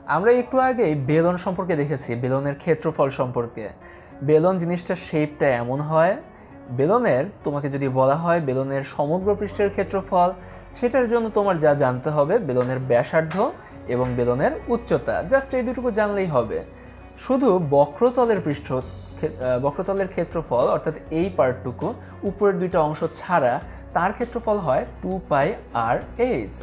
আমরা একটু আগেই বেলন সম্পর্কে দেখেছি, বেলনের ক্ষেত্রফল সম্পর্কে। বেলন জিনিসটার শেপটা এমন হয়, বেলনের তোমাকে যদি বলা হয় বেলনের সমগ্র পৃষ্ঠের ক্ষেত্রফল, সেটার জন্য তোমার যা জানতে হবে বেলনের ব্যাসার্ধ এবং বেলনের উচ্চতা, জাস্ট এই দুটুকু জানলেই হবে। শুধু বক্রতলের ক্ষেত্রফল অর্থাৎ এই পার্টটুকু উপরের দুইটা অংশ ছাড়া তার ক্ষেত্রফল হয় 2πr/h,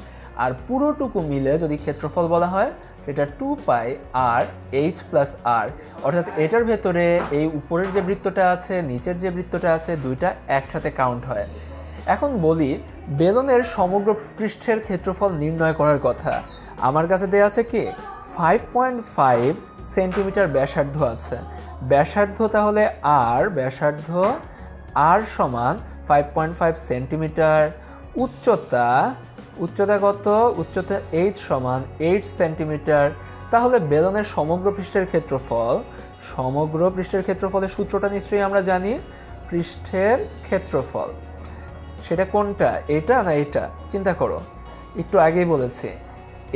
আর পুরোটুকু মিলে যদি ক্ষেত্রফল বলা হয় সেটা 2πr/h+r, অর্থাৎ এটার ভেতরে এই উপরের যে বৃত্তটা আছে নিচের যে বৃত্তটা আছে দুইটা একসাথে কাউন্ট হয়। এখন বলি বেলনের সমগ্র পৃষ্ঠের ক্ষেত্রফল নির্ণয় করার কথা। আমার কাছে দেওয়া আছে কি 5.5 সেন্টিমিটার ব্যাসার্ধ আছে। ব্যাসার্ধ তাহলে ব্যাসার্ধ r সমান 5.5 সেন্টিমিটার। উচ্চতা কত? উচ্চতা h সমান 8 সেন্টিমিটার। তাহলে বেলনের সমগ্র পৃষ্ঠের ক্ষেত্রফলের সূত্রটা নিশ্চয়ই আমরা জানি। পৃষ্ঠের ক্ষেত্রফল সেটা কোনটা, এটা না এটা? চিন্তা করো, একটু আগেই বলেছি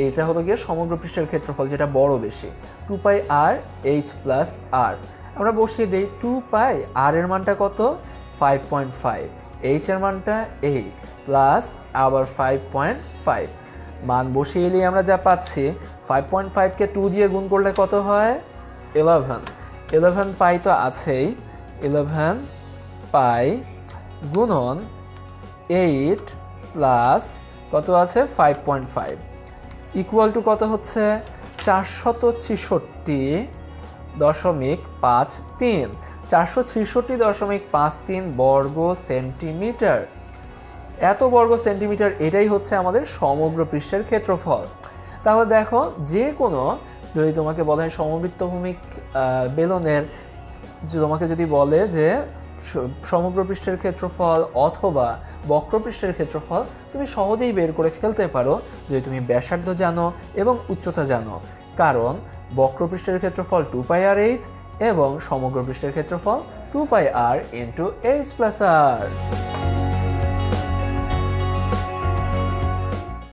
এটা হলো গিয়ে সমগ্র পৃষ্ঠের ক্ষেত্রফল, যেটা বড় বেশি, 2πr/h+r। আমরা বসিয়ে দিই 2π, r এর মানটা কত? 5.5, h এর মানটা 8 প্লাস আবার 5.5। মান বসিয়ে এলেই আমরা যা পাচ্ছি 5.5কে 2 দিয়ে গুণ করলে কত হয়? 11 পাই তো আছেই, 11 পাই গুণন 8 প্লাস কত আছে 5.5 ইকুয়াল টু কত হচ্ছে? 466.53 466.53 বর্গ সেন্টিমিটার। এত বর্গ সেন্টিমিটার, এটাই হচ্ছে আমাদের সমগ্র পৃষ্ঠের ক্ষেত্রফল। তাহলে দেখো, যে কোনো যদি তোমাকে বলা হয় সমবৃত্তভূমিক বেলনের, তোমাকে যদি বলে যে সমগ্র পৃষ্ঠের ক্ষেত্রফল অথবা বক্রপৃষ্ঠের ক্ষেত্রফল, তুমি সহজেই বের করে ফেলতে পারো যদি তুমি ব্যাসার্ধ জানো এবং উচ্চতা জানো। কারণ বক্রপৃষ্ঠের ক্ষেত্রফল 2πr/h এবং সমগ্র পৃষ্ঠের ক্ষেত্রফল 2πr × h+r।